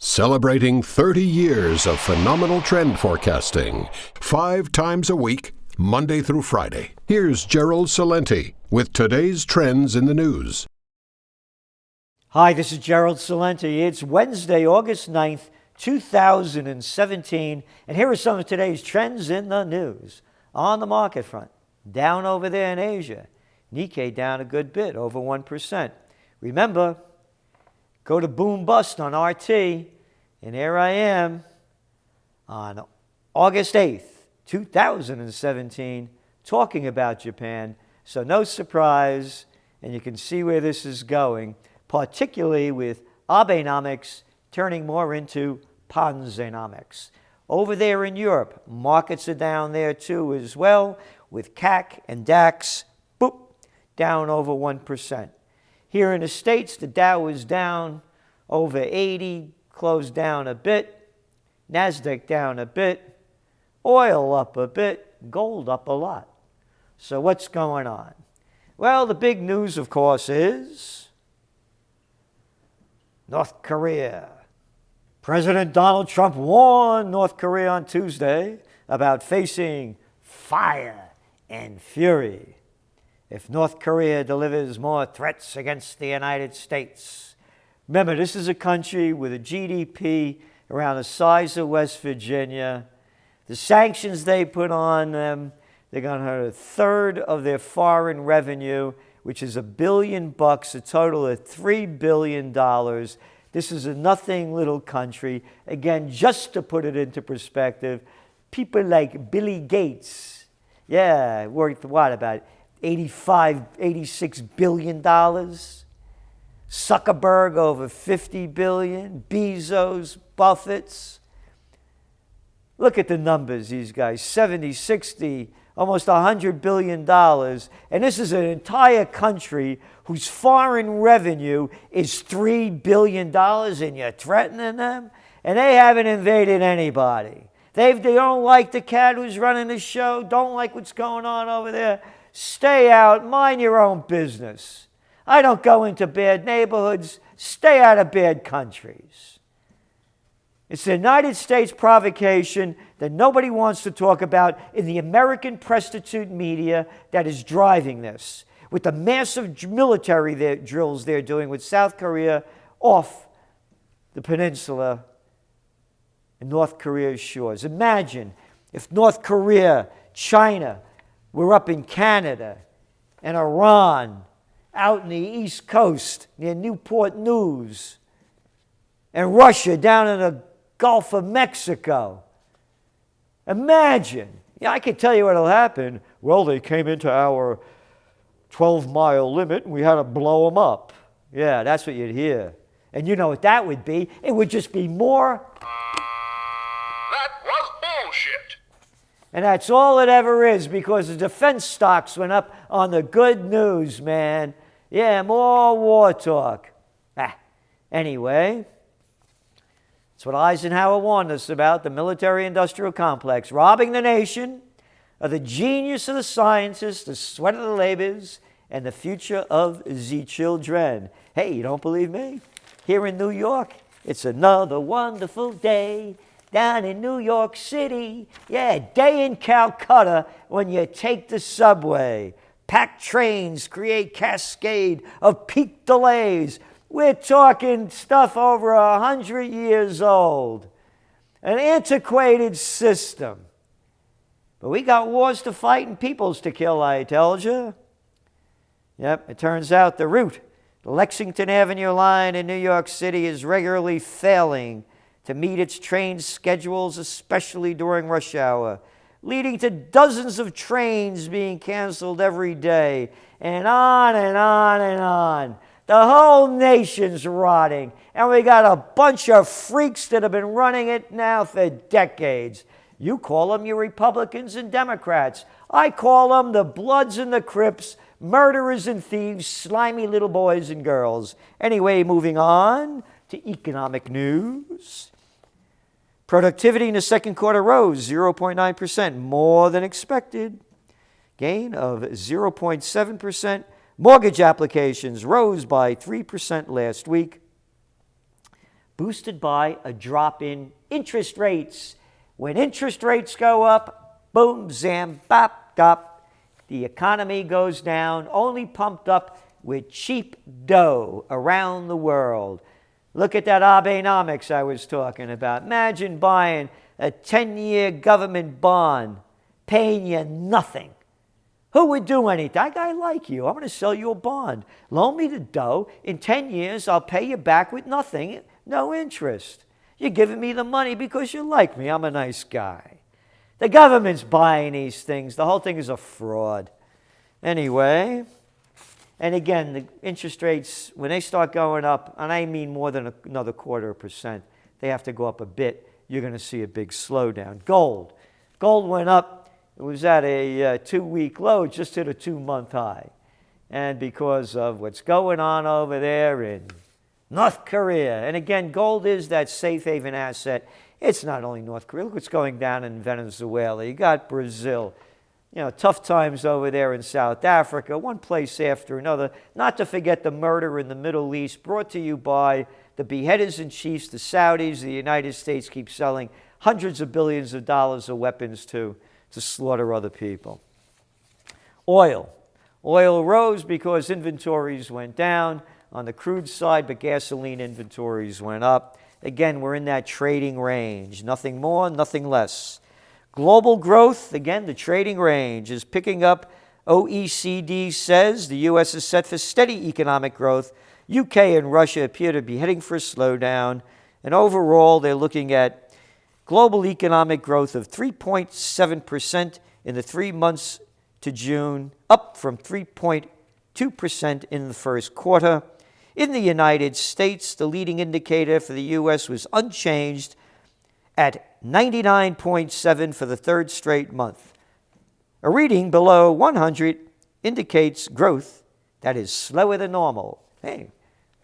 Celebrating 30 years of phenomenal trend forecasting, 5 times a week, Monday through Friday. Here's Gerald Celente with today's trends in the news. Hi, this is Gerald Celente. It's Wednesday, August 9th, 2017, and here are some of today's trends in the news. On the market front, down over there in Asia. Nikkei down a good bit, over 1%. Remember, go to boom bust on RT, and here I am on August 8th, 2017, talking about Japan. So no surprise, and you can see where this is going, particularly with Abenomics turning more into Ponzenomics. Over there in Europe, markets are down there too as well, with CAC and DAX, boop, down over 1%. Here in the States, the Dow is down over 80, closed down a bit, NASDAQ down a bit, oil up a bit, gold up a lot. So what's going on? Well, the big news, of course, is North Korea. President Donald Trump warned North Korea on Tuesday about facing fire and fury if North Korea delivers more threats against the United States. Remember, this is a country with a GDP around the size of West Virginia. The sanctions they put on them, they're going to hurt a third of their foreign revenue, which is $1 billion, a total of $3 billion. This is a nothing little country. Again, just to put it into perspective, people like Billy Gates, worth what, about $86 billion? Zuckerberg over $50 billion, Bezos, Buffett's. Look at the numbers, these guys, 70, 60, almost $100 billion. And this is an entire country whose foreign revenue is $3 billion, and you're threatening them? And they haven't invaded anybody. They don't like the cat who's running the show, don't like what's going on over there. Stay out, mind your own business. I don't go into bad neighborhoods. Stay out of bad countries. It's the United States provocation that nobody wants to talk about in the American Presstitute media that is driving this, with the massive military drills they're doing with South Korea off the peninsula and North Korea's shores. Imagine if North Korea, China, were up in Canada and Iran, out in the East Coast near Newport News, and Russia down in the Gulf of Mexico. Imagine. Yeah, I can tell you what'll happen. Well, they came into our 12-mile limit and we had to blow them up. Yeah, that's what you'd hear. And you know what that would be? It would just be more. That was bullshit. And that's all it ever is, because the defense stocks went up on the good news, man. Yeah, more war talk. Anyway, that's what Eisenhower warned us about, the military-industrial complex, robbing the nation of the genius of the scientists, the sweat of the labors, and the future of the children. Hey, you don't believe me? Here in New York, it's another wonderful day. Down in New York City, day in Calcutta when you take the subway. Packed trains create cascade of peak delays. We're talking stuff over 100 years old. An antiquated system. But we got wars to fight and peoples to kill, I told you. Yep, it turns out the route, the Lexington Avenue line in New York City, is regularly failing to meet its train schedules, especially during rush hour, leading to dozens of trains being canceled every day, and on and on and on. The whole nation's rotting, and we got a bunch of freaks that have been running it now for decades. You call them your Republicans and Democrats. I call them the Bloods and the Crips, murderers and thieves, slimy little boys and girls. Anyway, moving on to economic news. Productivity in the second quarter rose 0.9%, more than expected. Gain of 0.7%. Mortgage applications rose by 3% last week. boosted by a drop in interest rates. When interest rates go up, boom, zam, bop, dop, the economy goes down, only pumped up with cheap dough around the world. Look at that Abenomics I was talking about. Imagine buying a 10-year government bond, paying you nothing. Who would do anything? I like you. I'm going to sell you a bond. Loan me the dough. In 10 years, I'll pay you back with nothing, no interest. You're giving me the money because you like me. I'm a nice guy. The government's buying these things. The whole thing is a fraud. Anyway, and again, the interest rates, when they start going up, and I mean more than another 0.25%, they have to go up a bit. You're going to see a big slowdown. Gold. Gold went up. It was at a 2-week low, just hit a 2-month high. And because of what's going on over there in North Korea. And again, gold is that safe haven asset. It's not only North Korea. Look what's going down in Venezuela. You got Brazil. You know, tough times over there in South Africa, one place after another. Not to forget the murder in the Middle East, brought to you by the beheaders in chiefs, the Saudis. The United States keeps selling hundreds of billions of dollars of weapons to slaughter other people. Oil. Oil rose because inventories went down on the crude side, but gasoline inventories went up. Again, we're in that trading range. Nothing more, nothing less. Global growth, again, the trading range is picking up. OECD says the U.S. is set for steady economic growth. UK and Russia appear to be heading for a slowdown. And overall, they're looking at global economic growth of 3.7% in the 3 months to June, up from 3.2% in the first quarter. In the United States, the leading indicator for the U.S. was unchanged at 99.7 for the third straight month. A reading below 100 indicates growth that is slower than normal. Hey,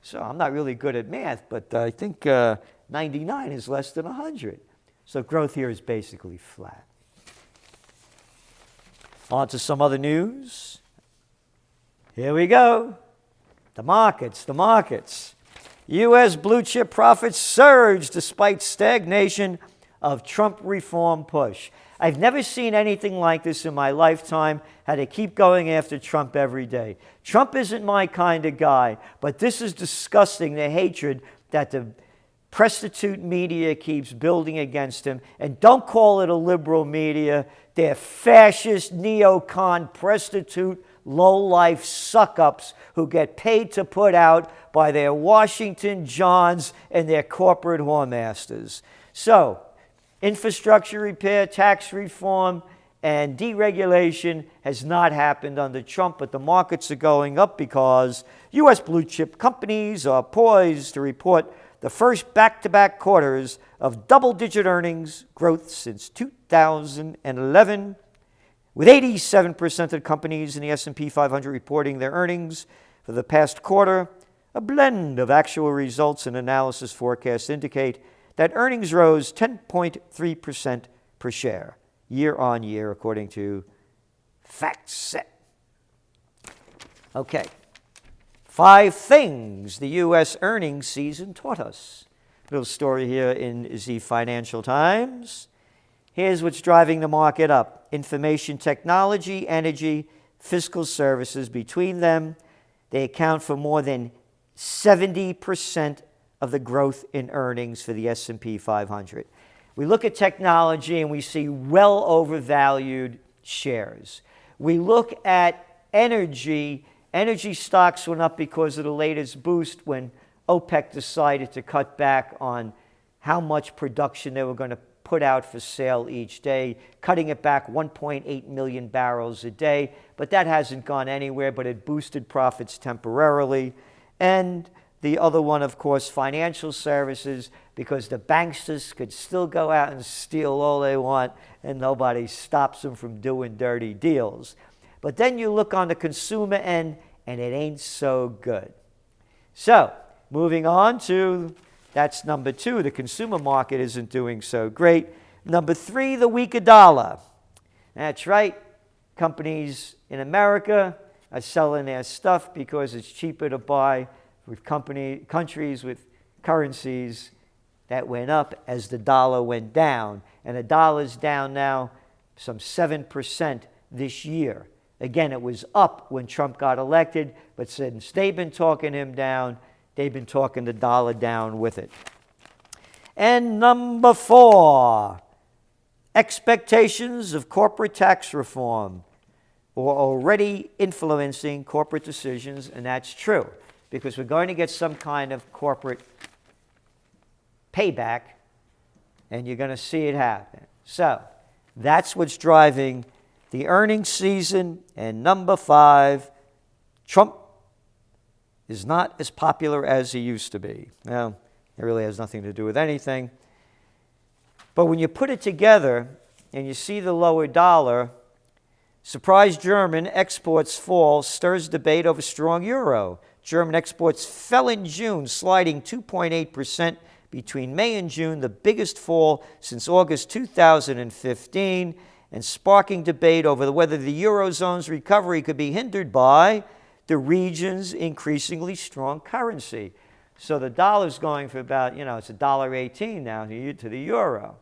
so I'm not really good at math, but I think 99 is less than 100. So growth here is basically flat. On to some other news. Here we go. The markets. U.S. blue chip profits surged despite stagnation of Trump reform push. I've never seen anything like this in my lifetime. Had to keep going after Trump every day. Trump isn't my kind of guy, but this is disgusting, the hatred that the Presstitute media keeps building against him. And don't call it a liberal media. They're fascist, neocon, Presstitute, low-life suck-ups who get paid to put out by their Washington Johns and their corporate whoremasters. So, infrastructure repair, tax reform, and deregulation has not happened under Trump, but the markets are going up because U.S. blue chip companies are poised to report the first back-to-back quarters of double-digit earnings growth since 2011, with 87% of companies in the S&P 500 reporting their earnings for the past quarter. A blend of actual results and analysis forecasts indicate that earnings rose 10.3% per share year on year, according to FactSet. Okay. 5 things the U.S. earnings season taught us. Little story here in the Financial Times. Here's what's driving the market up. Information technology, energy, fiscal services. Between them, they account for more than 70% of the growth in earnings for the S&P 500. We look at technology and we see well overvalued shares. We look at energy. Energy stocks went up because of the latest boost when OPEC decided to cut back on how much production they were going to put out for sale each day, cutting it back 1.8 million barrels a day. But that hasn't gone anywhere, but it boosted profits temporarily. And the other one, of course, financial services, because the banksters could still go out and steal all they want, and nobody stops them from doing dirty deals. But then you look on the consumer end, and it ain't so good. So, moving on to, that's number 2, the consumer market isn't doing so great. Number 3, the weaker dollar. That's right, companies in America are selling their stuff because it's cheaper to buy with countries with currencies that went up as the dollar went down. And the dollar's down now some 7% this year. Again, it was up when Trump got elected, but since they've been talking him down, they've been talking the dollar down with it. And number 4, expectations of corporate tax reform are already influencing corporate decisions, and that's true, because we're going to get some kind of corporate payback, and you're going to see it happen. So that's what's driving the earnings season. And number 5, Trump is not as popular as he used to be. Now, it really has nothing to do with anything. But when you put it together and you see the lower dollar, surprise German exports fall stirs debate over strong euro. German exports fell in June, sliding 2.8% between May and June, the biggest fall since August 2015, and sparking debate over whether the Eurozone's recovery could be hindered by the region's increasingly strong currency. So the dollar's going for about, it's $1.18 now to the euro.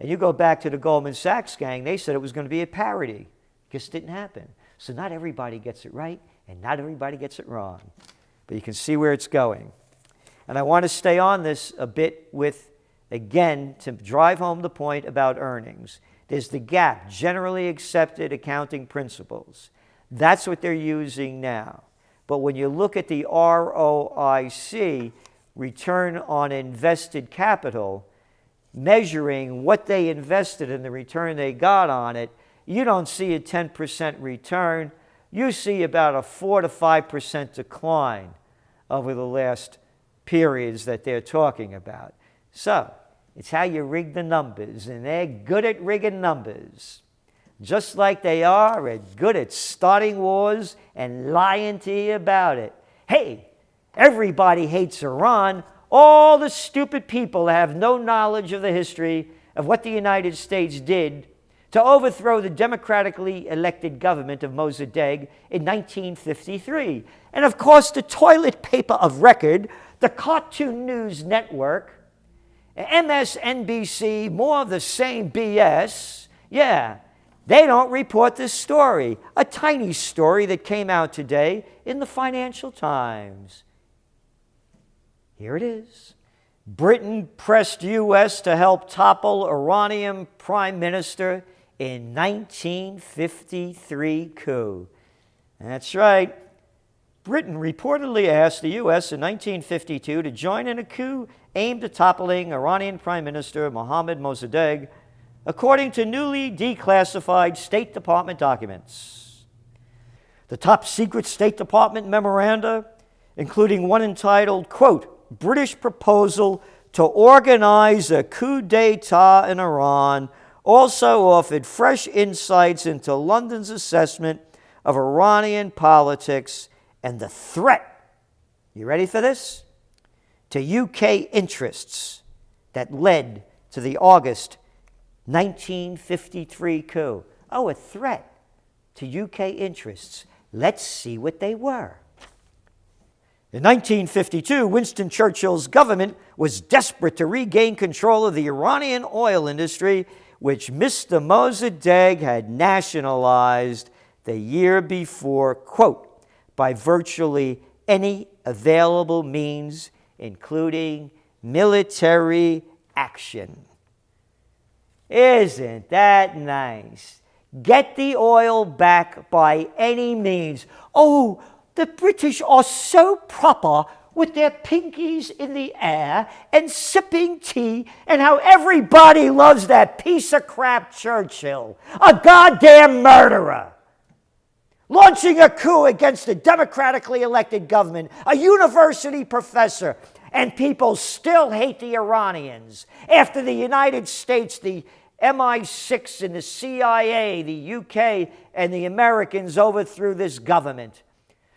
And you go back to the Goldman Sachs gang, they said it was going to be at parity. Just didn't happen. So not everybody gets it right, and not everybody gets it wrong. But you can see where it's going. And I want to stay on this a bit with, again, to drive home the point about earnings. There's the GAAP, generally accepted accounting principles. That's what they're using now. But when you look at the ROIC, return on invested capital, measuring what they invested and the return they got on it, you don't see a 10% return. You see about a 4 to 5% decline over the last periods that they're talking about. So it's how you rig the numbers, and they're good at rigging numbers, just like they are good at starting wars and lying to you about it. Hey, everybody hates Iran. All the stupid people have no knowledge of the history of what the United States did to overthrow the democratically elected government of Mossadegh in 1953. And of course, the toilet paper of record, the Cartoon News Network, MSNBC, more of the same BS. Yeah, they don't report this story. A tiny story that came out today in the Financial Times. Here it is. Britain pressed U.S. to help topple Iranian Prime Minister in 1953 coup. That's right. Britain reportedly asked the U.S. in 1952 to join in a coup aimed at toppling Iranian Prime Minister Mohammad Mossadegh, according to newly declassified State Department documents. The top secret State Department memoranda, including one entitled, quote, British proposal to organize a coup d'etat in Iran, also offered fresh insights into London's assessment of Iranian politics and the threat, you ready for this, to UK interests that led to the August 1953 coup. Oh, a threat to UK interests. Let's see what they were. In 1952, Winston Churchill's government was desperate to regain control of the Iranian oil industry, which Mr. Mossadegh had nationalized the year before, quote, by virtually any available means, including military action. Isn't that nice? Get the oil back by any means. Oh, the British are so proper with their pinkies in the air and sipping tea, and how everybody loves that piece of crap Churchill, a goddamn murderer, launching a coup against a democratically elected government, a university professor, and people still hate the Iranians. After the United States, the MI6 and the CIA, the UK, and the Americans overthrew this government,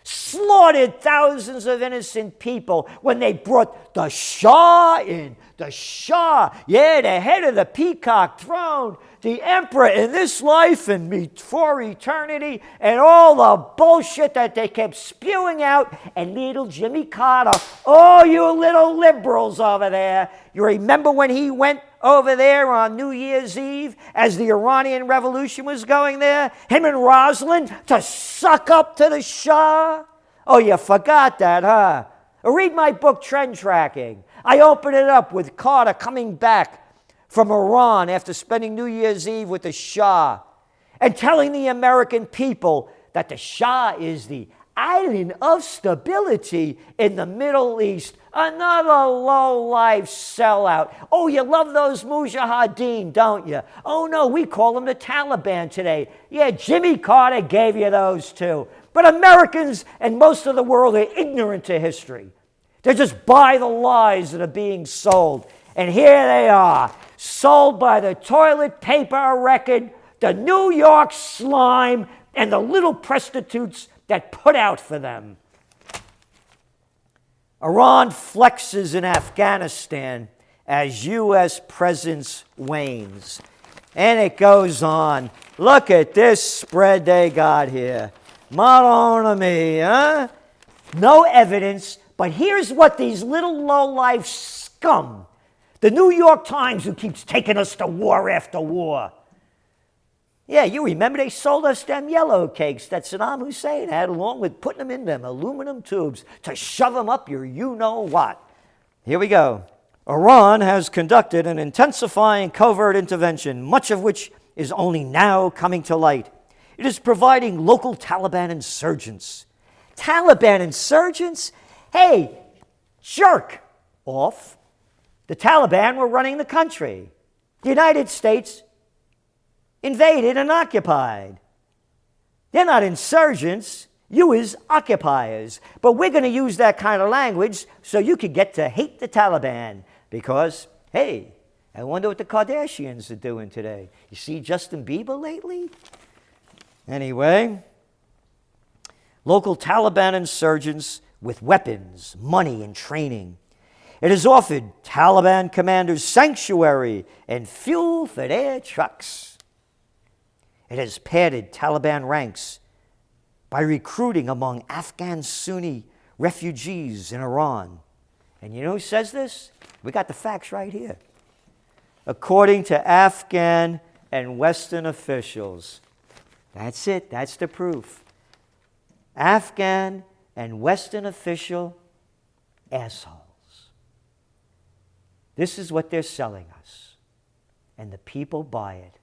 slaughtered thousands of innocent people when they brought the Shah in, The Shah, yeah, the head of the peacock throne, the emperor in this life and for eternity, and all the bullshit that they kept spewing out. And little Jimmy Carter, oh, you little liberals over there, you remember when he went over there on New Year's Eve as the Iranian Revolution was going there, him and Rosalind, to suck up to the Shah? Oh, you forgot that, huh? Read my book, Trend Tracking. I open it up with Carter coming back from Iran after spending New Year's Eve with the Shah and telling the American people that the Shah is the island of stability in the Middle East. Another low-life sellout. Oh, you love those mujahideen, don't you? Oh, no, we call them the Taliban today. Yeah, Jimmy Carter gave you those too. But Americans and most of the world are ignorant to history. They just buy the lies that are being sold. And here they are, sold by the toilet paper record, the New York slime, and the little prostitutes that put out for them. Iran flexes in Afghanistan as U.S. presence wanes. And it goes on. Look at this spread they got here. Mon ami, huh? No evidence, but here's what these little low-life scum, the New York Times who keeps taking us to war after war. Yeah, you remember they sold us them yellow cakes that Saddam Hussein had, along with putting them in them aluminum tubes to shove them up your you-know-what. Here we go. Iran has conducted an intensifying covert intervention, much of which is only now coming to light. It is providing local Taliban insurgents. Taliban insurgents? Hey, jerk off. The Taliban were running the country. The United States invaded and occupied. They're not insurgents. You is occupiers. But we're going to use that kind of language so you can get to hate the Taliban. Because, hey, I wonder what the Kardashians are doing today. You see Justin Bieber lately? Anyway, local Taliban insurgents with weapons, money, and training. It has offered Taliban commanders sanctuary and fuel for their trucks. It has padded Taliban ranks by recruiting among Afghan Sunni refugees in Iran. And you know who says this? We got the facts right here. According to Afghan and Western officials. That's it. That's the proof. Afghan and Western official assholes. This is what they're selling us. And the people buy it.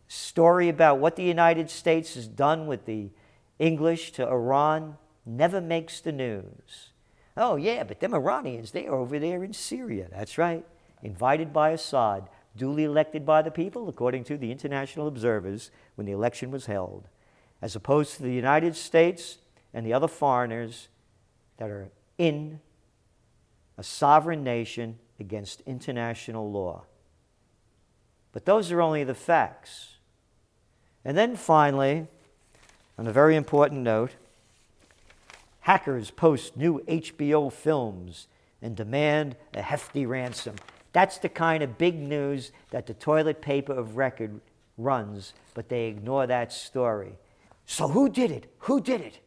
Story about what the United States has done with the English to Iran never makes the news. Oh, yeah, but them Iranians, they are over there in Syria. That's right. Invited by Assad. Duly elected by the people, according to the international observers, when the election was held, as opposed to the United States and the other foreigners that are in a sovereign nation against international law. But those are only the facts. And then finally, on a very important note, hackers post new HBO films and demand a hefty ransom. That's the kind of big news that the toilet paper of record runs, but they ignore that story. So who did it? Who did it?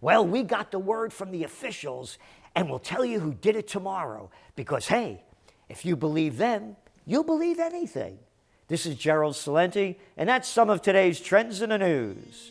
Well, we got the word from the officials, and we'll tell you who did it tomorrow. Because, hey, if you believe them, you'll believe anything. This is Gerald Celente, and that's some of today's trends in the news.